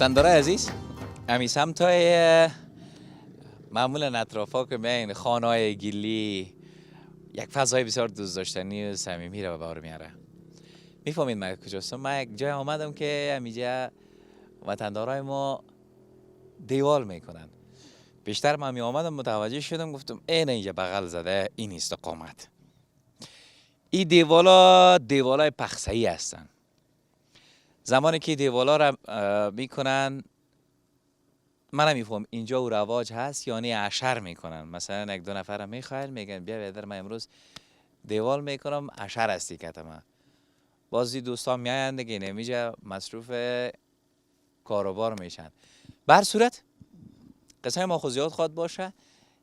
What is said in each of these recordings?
وطندارای عزیز، امی سمتای معمولا اطرافا که میاین خانه‌های گلی یک فضای بسیار دوست داشتنی و صمیمی رو به بار میاره. میفهمید من کجاستم؟ من یک جای آمدم که امیجا وطندارای ما دیوال میکنن. بیشتر من می آمدم متوجه شدم، گفتم اینجا بغل زده این استقامت. این دیوالای پخسایی هستن. زمانی که دیوالا را میکنن من نمیفهم اینجا او رواج هست یا نه عشر میکنن. مثلا یک دو نفر میخواین میگن بیا بیادر من امروز دیوال میکنم عشر هستی کتم. بازی دوستان میاین دیگه نمیجا مصروف کاروبار میشن. بر صورت قصه ما خود زیاد خواد باشه.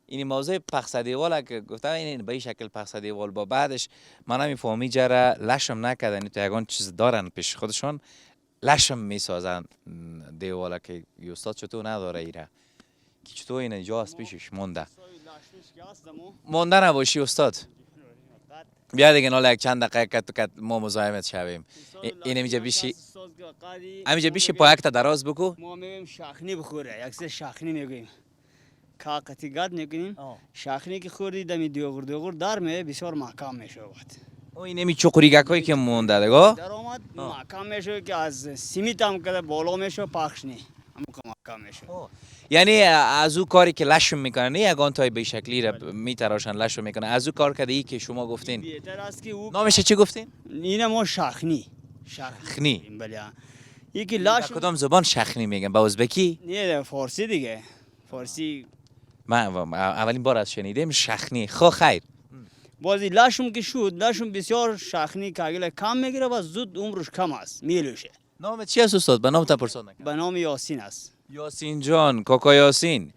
این موضوع پخس دیوال که گفتم این به این شکل پخس دیوال با بعدش من نمیفهمی جره لشم نکردن تو یگان چیز دارن پیش خودشون لشم میسازن دیوالا که استاد چطور نداره ایره که چطور این اینجا هست پیشش مونده نباشی استاد. بیا دیگه ناله یک چند دقیقه کت ما مزاحمت شویم. این اینجا بیشی همینجا بیشی پایک تا دراز بکو. ما میگیم شاخنی بخوره، یک سه شاخنی میگیم کاغتی گاد میکنیم. شاخنی که خوردی دمی دیوگر دار می بسیار محکم میشه وقت. او این نمی چقریگکایی که مونده دیگه در آمد محکم میشه که از سیمیت هم کده بالا میشه پخش نی همون که محکم میشه. یعنی از او کاری که لشم میکنن نه یگان تای به شکلی را میتراشن لشم میکنن از او کار کده ای که شما گفتین بهتر است که او نامش چی گفتین؟ اینه ما شاخنی بله. یکی لاش کدام زبان شخنی میگن؟ با ازبکی؟ نه فارسی دیگه فارسی. من اولین بار از شنیدم شخنی. خو خیر بازی لاشم که شد لاشم بسیار شاخنی کاغل کم میگیره و زود عمرش کم است میلوشه. نام چی است استاد؟ به نام تا پرسان نکنم. به نام یاسین است. یاسین جان کاکا یاسین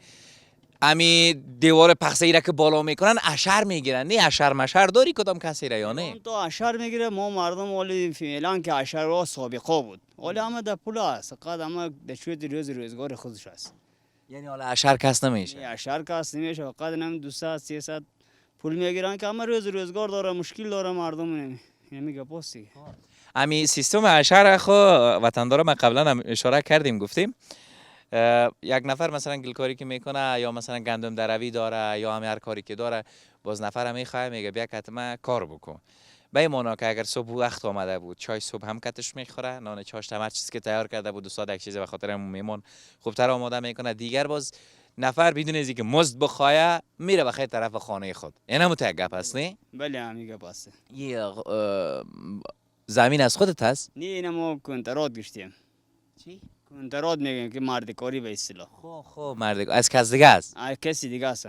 امی دیوار پخسه ای را که بالا میکنن اشر میگیرن نه اشر مشر داری کدام کسی را یا نه؟ تو اشر میگیره ما مردم ولی فعلا که اشر را سابقه بود ولی همه در پول است قد همه در چوت روزگار خودش است. یعنی حالا اشر کس نمیشه؟ اشر کس نمیشه قد نم 200 300 پول میگیرن که همه روزگار داره مشکل داره مردم نمیگه پاستی. امی سیستم اشر خو وطندارا ما قبلا هم اشاره کردیم گفتیم یک نفر مثلا گلکاری که میکنه یا مثلا گندم دروی داره یا هر کاری که داره باز نفر هم میخواه میگه بیا حتما کار بکن. به این معنا که اگر صبح وقت آمده بود چای صبح هم کتش میخوره نان چاشت هر چیزی که تیار کرده بود استاد یک چیز به خاطر همون میمون خوبتر آماده میکنه دیگر باز نفر بدون از اینکه مزد بخواه میره بخیر طرف خانه خود. اینا مت یک گپ است نه؟ بله همین گپ است. یه زمین از خودت هست؟ نه اینا ما کنترات گشتیم. چی؟ کنترات میگن که مردکاری به اصطلاح. خب مرد از کس دیگه است؟ کسی دیگه است.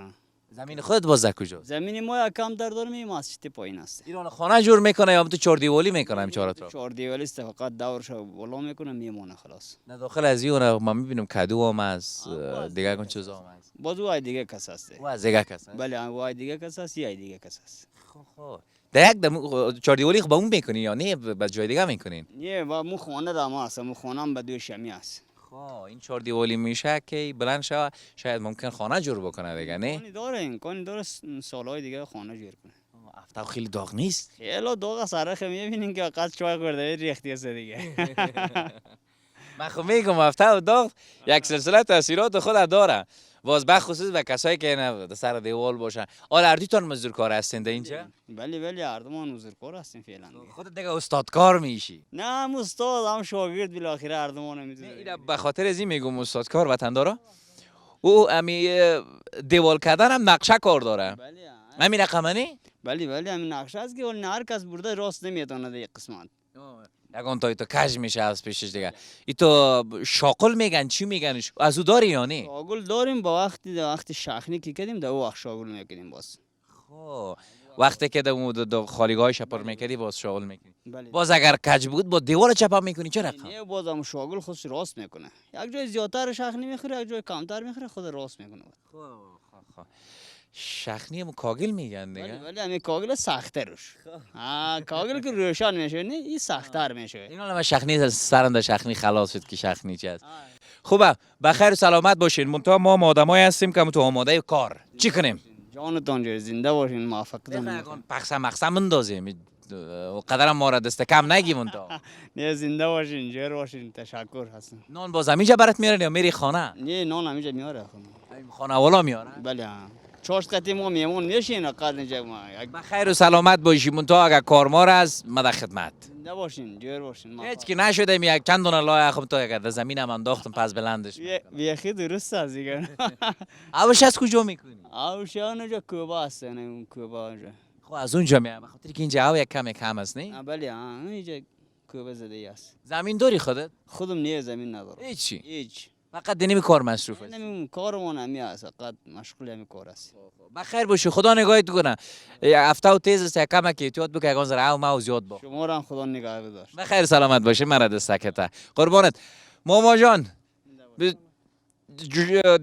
زمین خودت باز کجاست؟ زمین ما کم در دارم این مسجد پایین است. ایران خانه جور میکنه یا تو چهار دیوالی میکنه چهار اطراف؟ چهار دیوالی است فقط دورش بالا میکنه میمونه خلاص. نه داخل از اون ما میبینم کدو هم از دیگه کن چیزا هم است. باز وای دیگه کس است. و از دیگه کس است؟ بله وای دیگه کس است یا دیگه کس است. خب در یک چهار دیوالی با اون میکنی یا نه به جای دیگه میکنین؟ نه و مو خانه دام است مو خانم به دو شمی است. خب این چهار دیوالی میشه که بلند شود شاید ممکن خانه جور بکنه دیگه نه؟ کانی داره سالهای دیگه خانه جور کنه. افتاد خیلی داغ نیست؟ خیلی داغ سرخ میبینین که قد چای خورده ریختی است دیگه. من خب میگم افتاد داغ یک سلسله تاثیرات خود داره. باز بخصوص به کسایی که نه سر دیوال باشن. آل اردیتون مزدور کار هستین اینجا؟ بله اردوان مزدور کار هستیم فعلا. خودت دیگه استاد کار میشی؟ نه استاد هم شاگرد بالاخره اردوان میذاره. اینا به خاطر از این میگم استاد کار وطندارا او امی دیوال کردن هم نقشه کار داره. بله همین رقمنی؟ بله همین نقشه است که هر کس برده راست نمیتونه در یک قسمت. یگان تا ایتو کج میشه از پیشش دیگه. ایتو شاغل میگن چی میگن از او داری یا نه؟ شاغل داریم با وقت شاخنی که کردیم در وقت شاغل میکنیم باز. خب وقتی که در خالیگاه شپر میکردی باز شاغل میکنی. بله. باز اگر کج بود با دیوار چپا میکنی چه رقم؟ نه باز هم شاغل خودش راست میکنه. یک جای زیادتر شاخنی میخوره یک جای کمتر میخوره خود راست میکنه. خب شخنی هم کاغل میگن دیگه. ولی همین کاغل سخته روش. کاغل که روشن میشه نه این سخت‌تر میشه. اینا هم شخنی سرنده شخنی خلاص شد که شخنی چی است. خوبه بخیر و سلامت باشین. منتها ما آدمایی هستیم که تو آماده کار چی کنیم؟ جانتان جو زنده باشین موفق باشین. پخسه مخسه مندازیم قدرم ما را دست کم نگیمون تا. نه زنده باشین جور باشین تشکر هستم. نان باز همینجا برات میارن یا میری خانه؟ نه نان همیشه میاره خانه والا میارن؟ بله چاش قطعی ما میمون میشین قد اینجا ما بخیر و سلامت باشی منتها اگر کارمار است ما در خدمت. زنده باشین جور باشین. هیچ که نشده یک چند دونه لای اخم تا اگر در زمین هم انداختم پس بلندش. بیخی درست است دیگه. اوش از کجا میکنی؟ اوش اونجا کوبا است نه اون کوبا اونجا. خب از اونجا میام بخاطر که اینجا هوا یک کم است نه؟ بله اینجا کوبا زده است. زمین داری خودت؟ خودم نیه زمین ندارم. هیچی. هیچ. فقط دنیمی کار مصروف است. نمی کارمون همی است فقط مشغول همی کار است. بخیر باشی خدا نگاهت کنه. هفته و تیز است کم که احتیاط بکنه اگه زر او ما زیاد با. شما را هم خدا نگاه بدار. بخیر سلامت باشه مرا دستکتا. قربانت. ماما جان.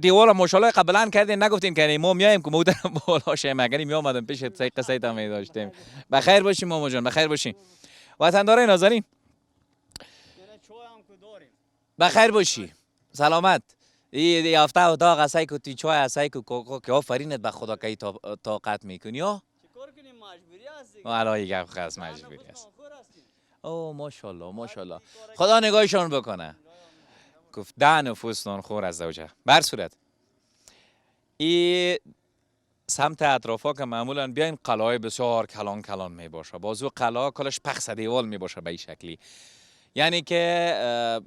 دیوار ماشاءالله قبلا کردین نگفتین که ما میایم که مودرم بالا شه مگری می اومدم پیش قصه تا می داشتیم. بخیر باشی ماما جان بخیر باشی. وطندارای نازنین. بخیر باشی. سلامت. ای هفته اتاق اسای کو تی چای اسای کو کوکو که آفرینت به خدا که طاقت میکنی ها چیکار کنیم مجبوری است دیگه. والله گپ خاص مجبوری است. او ماشاءالله ماشاءالله خدا نگاهشون بکنه. گفت ده نفوس نانخور از زوجه. بر صورت ای سمت اطرافا که معمولا بیاین قلعه بسیار کلان کلان می باشه. بازو قلعه کلش پخس دیوال می باشه به این شکلی. یعنی که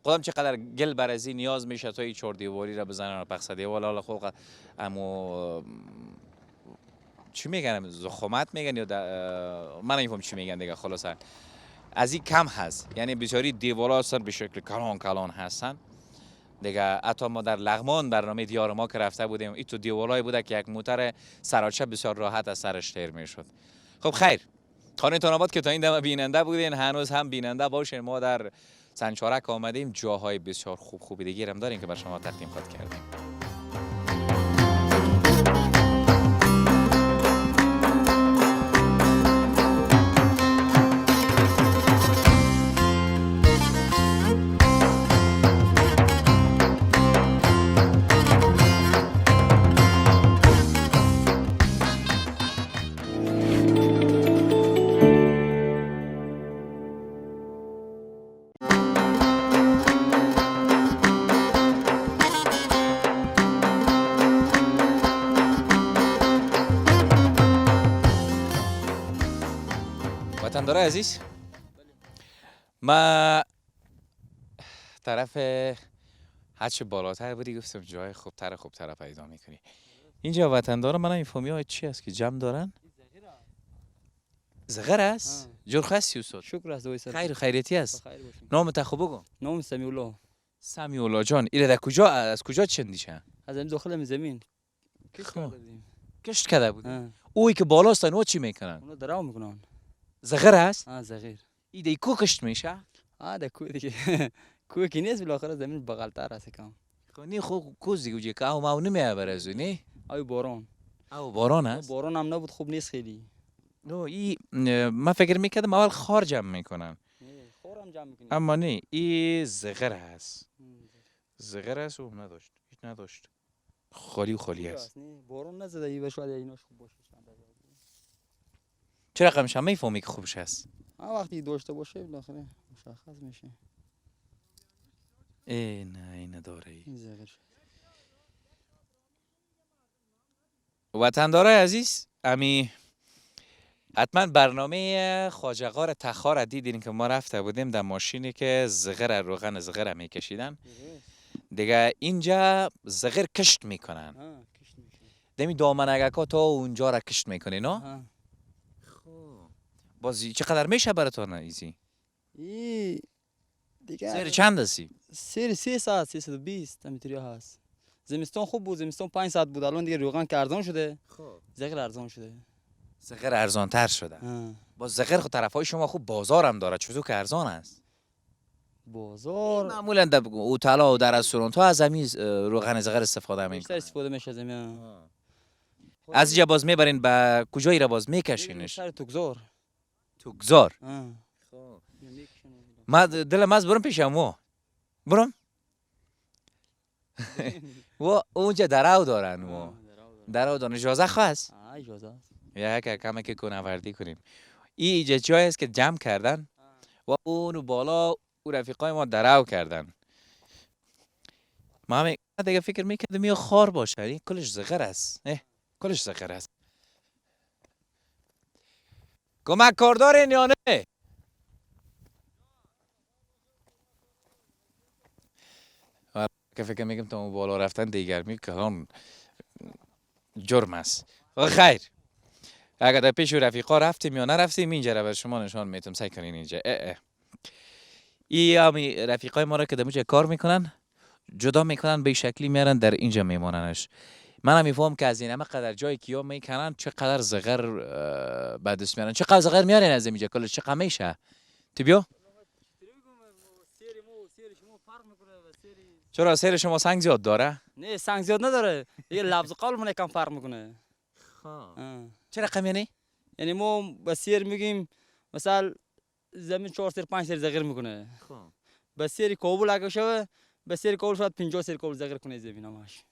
خودم چقدر گل برازی نیاز میشه تا این چهار دیواری را بزنن و پخس دیوال حالا خب امو چی میگن زخمت میگن یا من نمیفهم چی میگن دیگه خلاصا از این کم هست یعنی بیچاری دیوارا هستن به شکل کلان کلان هستن دیگه حتی ما در لغمان برنامه دیار ما که رفته بودیم این تو دیوارایی بوده که یک موتر سراچه بسیار راحت از سرش تیر میشد. خب خیر خانتون آباد که تا این دم بیننده بودین هنوز هم بیننده باشین. ما در سنچارک آمدیم جاهای بسیار خوبی دیگه هم داریم که بر شما تقدیم خود کردیم. وطندارای عزیز ما طرف هرچه بالاتر بودی گفتم جای خوبتر پیدا میکنی. اینجا وطندارا من نمیفهمی ها چی است که جمع دارن؟ زغر است؟ جرخه است استاد؟ شکر است دوی سر. خیر خیریتی است. نام تا خوب بگو. نام سمیولا. سمیولا جان ایره در کجا از کجا چندیشه؟ از این داخل زمین. کشت کرده بود. اوی که بالاستن او چی میکنن؟ اونو درام میکنن. زغر است؟ زغیر. ایده کو کشت میشه؟ ده کو دیگه. کو کی نیست بالاخره زمین بغلتر است کم. کنی خو کوز دیگه که او ما نمیبره از نی؟ او باران. او باران است؟ باران هم نبود خوب نیست خیلی. من فکر میکردم اول خار جمع میکنن. خارم جمع میکنن. اما نه این زغر است. زغر است او نداشت. هیچ نداشت. خالی است. باران نزده ای شاید ایناش خوب باشه. چه رقمش هم میفهمی که خوبش است؟ وقتی داشته باشه بالاخره مشخص میشه. نه نداره ای. وطندارای عزیز امی حتما برنامه خواجه غار تخار دیدین که ما رفته بودیم در ماشینی که زغر روغن زغر میکشیدن دیگه اینجا زغر کشت میکنن. دمی دامنگکا تا اونجا را کشت میکنی نه؟ بازی چقدر میشه براتون ایزی؟ دیگه سیر چند هستی؟ سیر 3 ساعت 320 همینطوری هست. زمستان خوب بود زمستان 5 ساعت بود الان دیگه روغن که ارزان شده. زغر ارزان شده. زغر ارزان تر شده. با زغر خود طرفای شما خوب بازار هم داره چوزو که ارزان است. بازار معمولا در اوتلا و در رستوران ها از همین روغن زغر استفاده میکنن. بیشتر استفاده میشه از همین. از اینجا باز میبرین به کجایی را باز میکشینش؟ سر توگزار. توگزار. ما دلم از برم پیشم برم. و اونجا دراو دارن دراو دارن اجازه خواست؟ اجازه. یا که کمک کنه وردی کنیم. اینجا جایی است که جمع کردن و اونو بالا او رفیقای ما درو کردن. ما همه دیگه فکر میکردم یا خار باشه، این کلش زغر است. کلش زغر است. کمک کاردارین یا نه؟ که فکر میگم تا اون بالا رفتن دیگرمی کلان جرم است. و خیر، اگر در پیش رفیقا رفتیم یا نرفتیم اینجا رو بر شما نشان میتونم. سعی کنین اینجا. همی رفیقای ما را که در کار میکنن جدا میکنن، به شکلی میارن در اینجا میموننش. من هم میفهم که از این همه قدر جایی که میکنن چقدر زغر به دست میارن. چقدر زغر میارن از اینجا کلش چقدر میشه؟ تو بیا. چرا سیر شما سنگ زیاد داره؟ نه سنگ زیاد نداره. یه لفظ قولمون یکم فرق میکنه. چه رقم یعنی؟ یعنی ما به سیر میگیم مثلا زمین 4 سیر 5 سیر زغر میکنه. به سیر کابل اگه شوه به سیر کابل شاید 50 سیر کابل زغر کنه زمین همش.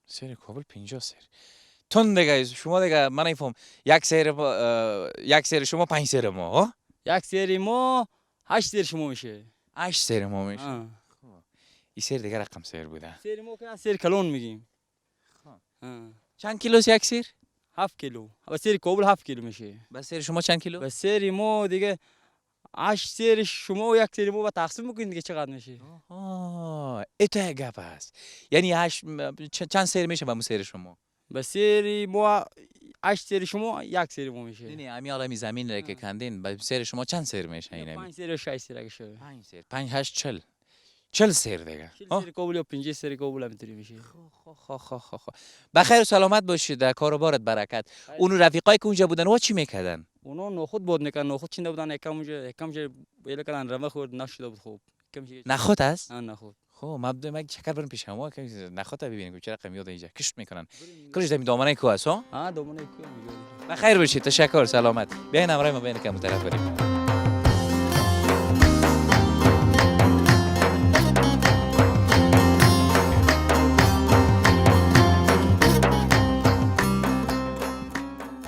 سیر کابل 50 سیر. تون دیگه شما دیگه من نمیفهم. یک سیر شما 5 سیر ما ها؟ یک سیر ما 8 سیر شما میشه. 8 سیر ما میشه. این سیر دیگه رقم سیر بوده. سیر ما که سیر کلون میگیم. چند کیلوست یک سیر؟ 7 کیلو. و سیر کابل 7 کیلو میشه. به سیر شما چند کیلو؟ به سیر ما دیگه 8 سیر شما و یک سیر ما با تقسیم میکنید دیگه چقدر میشه. ایتا گپ است. یعنی چند سیر میشه به سیر شما؟ به سیر ما 8 سیر شما یک سیر ما میشه. نه همین عالمی زمین را که کندین به سیر شما چند سیر میشه اینا؟ 5 سیر و 6 سیر اگه شده. 5 سیر 5 8 40 سیر دیگه. 40 سیر کابل یا 50 سیر کابل همینطوری میشه. بخیر و سلامت باشید، در کار و بارت برکت. اون رفیقای که اونجا بودن و چی میکردن؟ اونا نخود بود میکردن، نخود چینده بودن یکم بیل کردن رمه خورد نشده بود خوب. نخود است؟ نخود. خب مبدا یک چکر بریم پیش ما که نخود ببینیم چه رقم میاد اینجا کشت میکنن. کلش زمین دامنه کو است ها؟ دامنه کو میاد. بخیر باشید، تشکر، سلامت. بیاین امرای ما بین کم طرف بریم.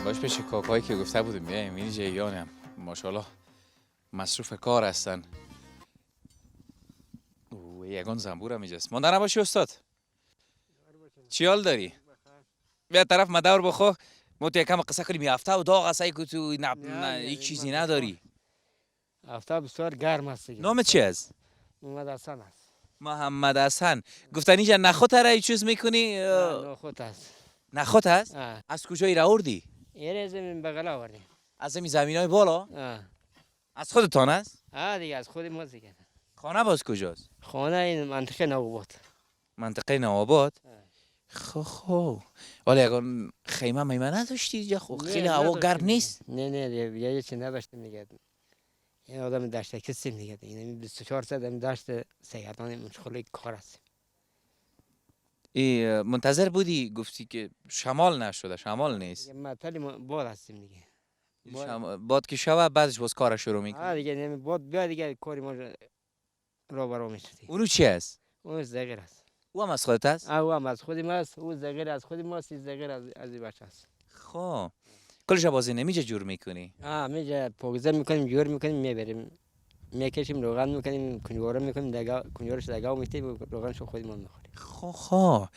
باش پیش کاکایی که گفته بودیم بیایم اینجا یانم ماشاءالله مصروف کار هستن. یگان زنبور هم اینجاست. مانده نباشی استاد؟ چی حال داری؟ بیا طرف مدور بخو ما تو یکم قصه کنیم. هفته و داغ است که تو هیچ چیزی نداری. هفته بسیار گرم است. نامت چی است؟ محمد حسن است. محمد حسن. گفتن اینجا نخود را چیز میکنی؟ نخود است. نخود است؟ از کجایی را آوردی؟ یه زمین بغل آوردیم. از این زمینای بالا؟ از خودتان است؟ دیگه از خود ما دیگه. خانه باز کجاست؟ خانه این منطقه نوآباد. منطقه نوآباد؟ خب ولی اگر خیمه میمه نداشتی اینجا خیلی هوا گرم نیست؟ نه یه چی نداشتیم دیگه. این آدم داشته کسیم دیگه. این 24 ساعت هم داشته سیادان مشغول کار است. منتظر بودی گفتی که شمال نشده، شمال نیست. معطل باد هستیم دیگه. باد که شوه بعدش باز کار شروع میکنی. دیگه نمی باد بیا دیگه کاری ما رو برام میشه. اونو چی است؟ اون زغیر است. او هم از خودت است؟ او هم از خودی ماست. او زغیر از خودی ماست. این زغیر از این بچه است. خب کلش بازی نمیشه جور میکنی؟ میجه پوگزه میکنیم جور میکنیم میبریم میکشیم روغن میکنیم کنیواره میکنیم دگا کنیوارش دگاو میتیم روغنش خودمون میخوریم. خب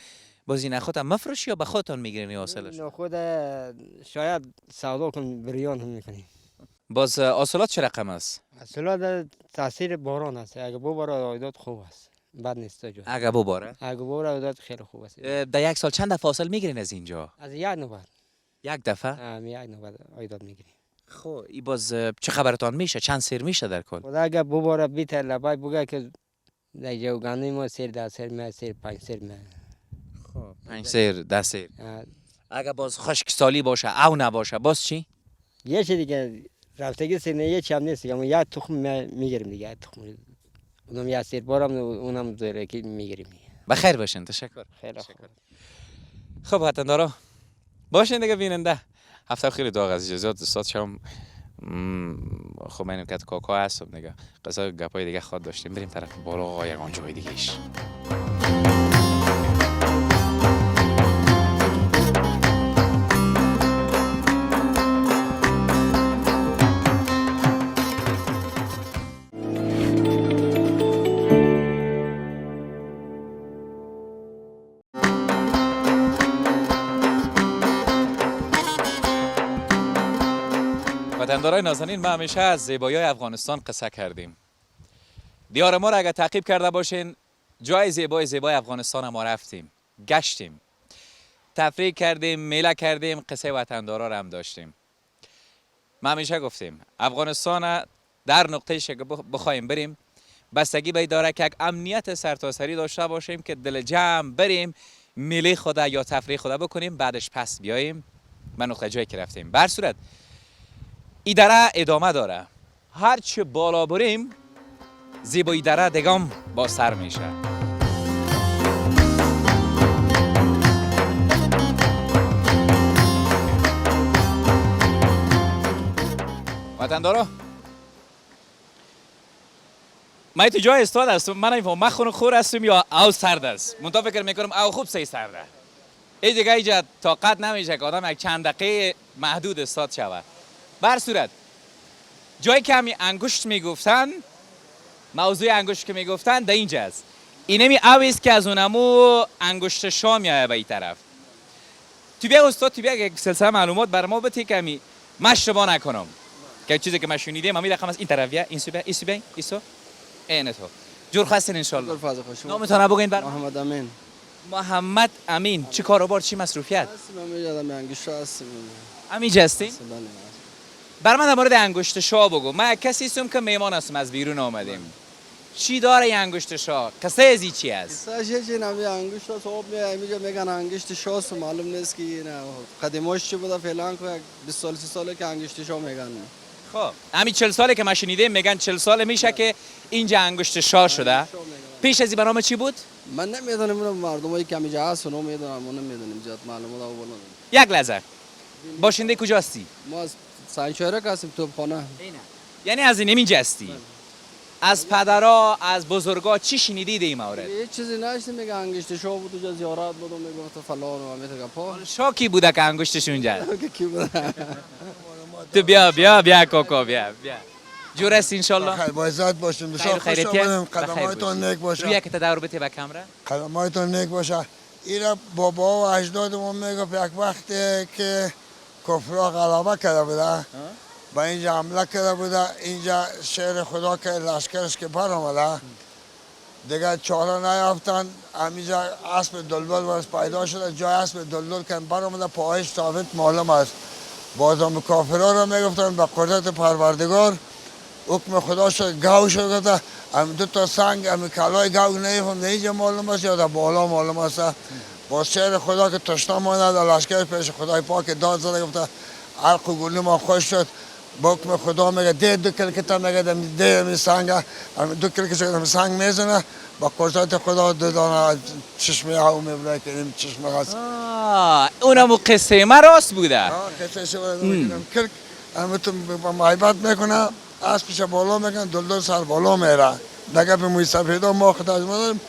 بازی نخود هم مفروش یا به خودتان میگیرین حاصلش؟ خود شاید سودا کن بریان هم میکنیم. باز حاصلات چه رقم است؟ حاصلات تاثیر باران است. اگه بباره عایدات خوب است. بد نیست جو. اگه بباره؟ اگه بباره عایدات خیلی خوب است. در یک سال چند دفعه حاصل میگیرین از اینجا؟ از یک نوبت. یک دفعه؟ یک نوبت عایدات میگیریم. خب این باز چه خبرتان میشه؟ چند سیر میشه در کل؟ خدا اگه بباره بیتر لبای بگه که در جوگانی ما سیر 10 سیر ما سیر 5 سیر ما. خب 5 سیر 10 سیر. اگه باز خشک سالی باشه او نباشه باز چی؟ یه چی دیگه رفتگی سینه یه چی هم نیست. اما یک تخم میگیریم دیگه. تخم اونم یک سیر بارم اونم زیرکی میگیریم. بخیر باشین، تشکر. خیلی خوب. خب وطندارا باشین دیگه بیننده. هفته خیلی داغ از اجازات استاد شام. خب من که کاکا هستم دیگه. قصه گپای دیگه خواد داشتیم بریم طرف بالا یگان جای دیگه ایش. وطندارای نازنین، ما همیشه از زیبایی‌های افغانستان قصه کردیم. دیار ما را اگر تعقیب کرده باشین، جای زیبای افغانستان ما رفتیم، گشتیم، تفریح کردیم، میله کردیم، قصه وطندارا را هم داشتیم. ما همیشه گفتیم افغانستان در نقطه‌ای که بخوایم بریم، بستگی به داره که یک امنیت سرتاسری داشته باشیم که دل جمع بریم میله خدا یا تفریح خدا بکنیم، بعدش پس بیاییم به نقطه جایی که رفتیم. به هر صورت این دره ادامه داره، هرچه بالا بریم زیبایی دره دگام با سر میشه. وطندارا، من تو جای استاد هستم، من نمیفهم من خون خور هستم یا او سرد است. منتها فکر میکنم او خوب سی سرده. این دیگه اینجا طاقت نمیشه که آدم یک چند دقیقه محدود استاد شود. به هر صورت جایی که همی انگشت میگفتن، موضوع انگشت که میگفتن در اینجاست. این همی اویست که از اونمو انگشت شا میایه به این طرف. تو بیا استاد، تو بیا یک سلسله معلومات بر ما بتی که همی من اشتباه نکنم که چیزی که من شنیدم همی رقم از این طرف بیا، این سو بیا، این سو بیا، این سو این تو جور خواستین انشالله. نامتان بگین بر محمد امین. محمد امین. چی کاروبار، چی مصروفیت؟ من یادم انگشت هستم. همینجا هستین؟ بر من در مورد انگشت شا بگو. من کسی هستم که میمان هستم، از بیرون آمدیم. چی داره این انگشت شا؟ کسی ازی چی است؟ ساشه چی نمی انگشت صاحب میگه میگن انگشت شاست، معلوم نیست که نه قدیمش چی بوده فعلا که 20 سال 30 ساله که انگشت شا میگن. خب همین 40 ساله که ما شنیدیم میگن 40 ساله میشه که اینجا انگشت شا شده. پیش از این برنامه چی بود؟ من نمیدونم، مردمایی که اینجا هستن نمیدونم، ما نمیدونیم زیاد معلومات اول نداریم. یک لحظه، باشنده کجاستی؟ ما از سنچاره هستیم توپخانه. یعنی از اینجا هستی؟ از پدرها، از بزرگا چی شنیدید این مورد؟ هیچ چیزی نشنیدم، میگه انگشت شا بود اونجا زیارت بود، میگفت فلان و میگه پا شا کی بوده که انگشتش اونجا؟ کی بود؟ تو بیا کوکو بیا. جور است انشالله. خیر با عزت باشین. بسیار خوش آمدیم. قدمایتون نیک باشه. روی که تداور بده به کامرا. قدمایتون نیک باشه. اینا بابا و اجدادمون میگفت یک وقتی که کفرها غلبه کرده بوده، با اینجا حمله کرده بوده، اینجا شهر خدا که لشکرش که بر آمده دیگه چاره نیافتن. همینجا اسب دلدل برش پیدا شده، جای اسب دلدل که بر آمده پاهایش ثابت معلوم است. بازم کافرها را میگفتن به قدرت پروردگار حکم خدا شد، گاو شد گفته هم دو تا سنگ هم کلای گاو نیفهم اینجا معلوم است یا در بالا معلوم است. با شعر خدا که تشنه ماند لشکر پیش خدای پاک داد زده گفته حلق و گلی ما خوش شد. با حکم خدا میگه ده دو کلکتا میگه ده می سنگ هم دو کلکتا سنگ میزنه با قدرت خدا دو دانه چشمه هاو میبره که این چشمه هست. اونمو قصه ما راست بوده. قصه شما میگم کلک هم تو محبت میکنه اسبش بالا میگن دلدل سر بالا میره. دیگه به موی سفیدا ما خدای مادرم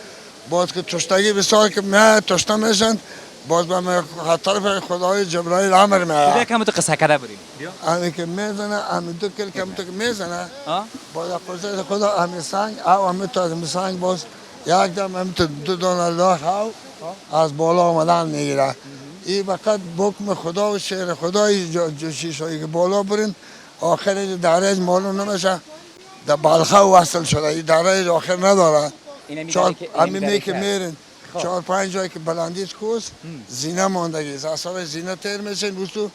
باز که تشتگی بسیار که نه تشنه میشن باز به طرف خدای جبرائیل امر میاد. بیا که تو قصه کرده بریم. همین که میزنه همین دو کل که تو میزنه باز قدرت خدا همین سنگ او همین تو همین سنگ باز یک دم همین تو دو دانه لاخ او از بالا آمدن میگیره. این فقط حکم خدا و شعر خدای شیشایی که بالا برین آخر درج معلوم نمیشه. در بلخه وصل شده این درج آخر نداره. چهار همین که میرین 4-5 جایی که بلندیش کوس زینه ماندگی است. اصلا زینه تیر میشین بوستو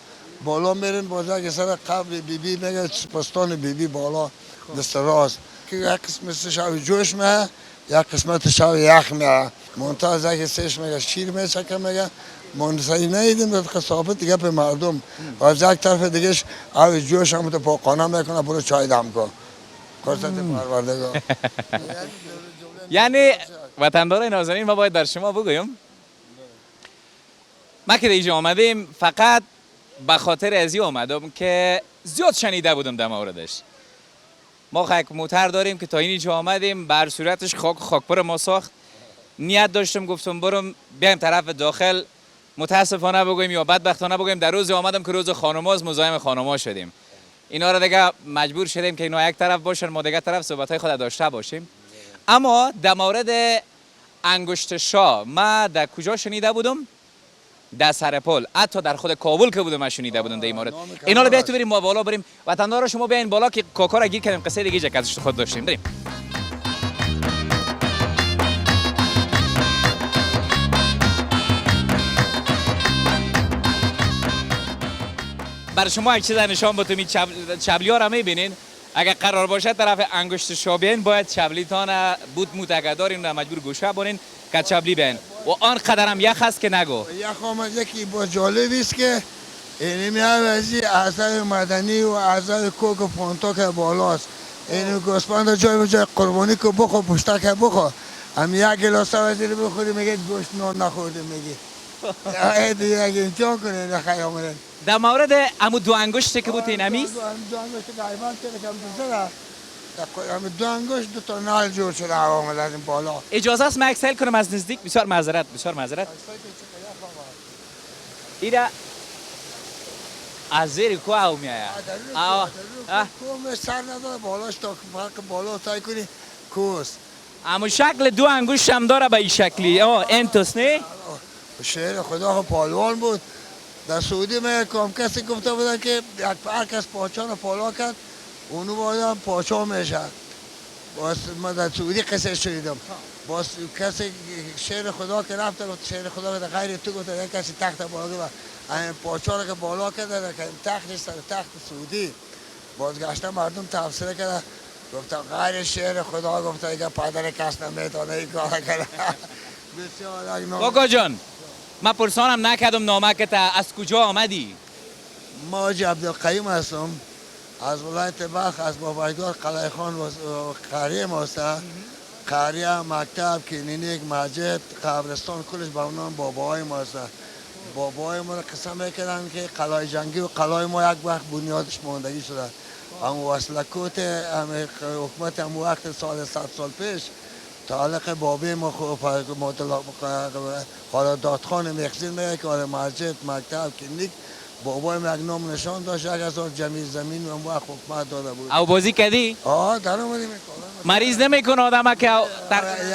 بالا میرین باز که سر قبل بیبی میگه پستان بیبی بالا دست راست که یک قسمت شاوی جوش میه یک قسمت شاوی یخ میه منتها که سش میگه شیر میشه که میگه منصفی نیدیم که ثابت دیگه به مردم و از یک طرف دیگهش آوی جوش هم تو پاکانه میکنه برو چای دم کن قدرت پروردگار. یعنی وطندارای نازنین ما باید در شما بگویم ما که اینجا آمدیم فقط به خاطر ازی آمدم که زیاد شنیده بودم در موردش. ما یک موتر داریم که تا اینجا آمدیم بر صورتش خاکپر ما ساخت. نیت داشتم گفتم برم بیایم طرف داخل، متاسفانه بگویم یا بدبختانه بگویم در روز آمدم که روز خانماست مزاحم خانما شدیم. اینا را دیگه مجبور شدیم که اینا یک طرف باشن ما دیگه طرف صحبت‌های خود داشته باشیم. اما در مورد انگشت شا ما در کجا شنیده بودم؟ در سر پل، حتی در خود کابل که بودم شنیده بودم در این مورد. اینا رو بیاید تو بریم ما بالا بریم. وطندارا شما بیاین بالا که کاکا را گیر کردیم، قصه دیگه که ازش خود داشتیم. بریم. برای شما یک چیز نشان بتونید چبلی ها را میبینین. اگر قرار باشه طرف انگشت شما بیاین باید چبلیتان بود متقدارین و مجبور گوشه بونین که چبلی بیاین و آن قدر هم یخ هست که نگو. یخ آمد یکی با جالبی است که این می‌آوازی اعضای مدنی و اعضای کوک و پونتا که بالاست. این گوسفند جای به جای قربانی که بخور پشتا که بخور. هم یک گلاس وزیر بخوری میگه گوشت نان نخورده میگی. دیگه اگه امتحان کنه نخیر آمدن. در مورد امو دو انگشته که بود این امیست؟ دو انگشت که ایوان کرده که هم دو انگشت دو تا نال جور شده هوا آمده از این بالا. اجازه است من اکسل کنم از نزدیک؟ بسیار معذرت. ایره از زیر کوه او میآید. کوه سر نداره بالاش تا بالا تای کنی کوس. اما شکل دو انگشت هم داره به این شکلی. انتوس نه؟ شعر خدا پالوان بود. در سعودی من کام کسی گفته بودن که هر کس پاچان رو پالا کرد اونو باید پاچا میشه. باز من در سعودی قصه شنیدم. باز کسی شعر خدا که رفته گفت شعر خدا که غیر تو گفته یک کسی تخت بالا کرد این پاچا رو که بالا کرده که تختش سر تخت سعودی بازگشته مردم تفسیر کرده گفته غیر شعر خدا گفته اگه پدر کس نمیتونه این کار کرده. کاکا جان من پرسانم نکردم نامه از کجا آمدی؟ ما حاجی عبدالقیوم هستم از ولایت بلخ از بابایگار قلعه خان و قریه ماست. قریه مکتب کلینیک مسجد قبرستان کلش به نام بابای ماست. بابای ما را قسم میکردن که قلعه جنگی و قلعه ما یک وقت بنیادش ماندگی شده. اما وصلکوت حکومت هم وقت سال 100 سال پیش تعلق بابی ما قراردادخانه مخزین میگه که مسجد مکتب کلینیک بابای یک نام نشان داشت 1000 جمعی زمین و اون وقت حکومت داده بود. او بازی کردی؟ در اومدیم مریض نمیکنه آدم که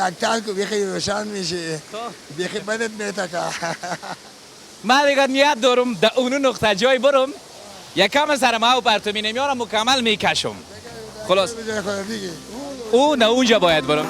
یک تنک بیخی روشن میشه بیخی بدت میتکه. من دیگه نیت دارم در اونو نقطه جای برم یکم سرم او پرتومی نمیارم مکمل میکشم. خلاص او نه اونجا باید برم.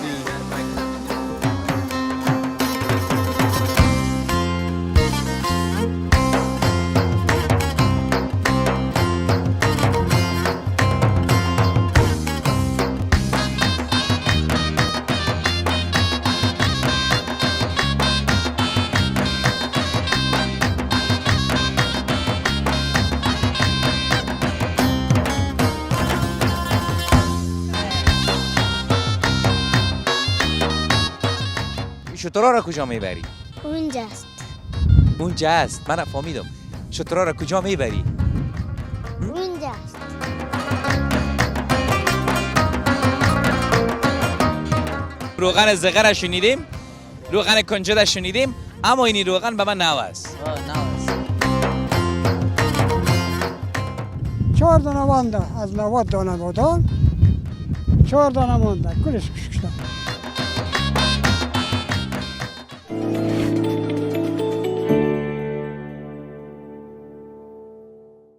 شترها را کجا میبری؟ اونجاست. اونجاست. من فهمیدم. شترها را کجا میبری؟ اونجاست. روغن زغر شنیدیم، روغن کنجد شنیدیم، اما این روغن به من نو است. 4 دانه مانده از 90 دانه بودن 4 دانه مانده کلش کشکشته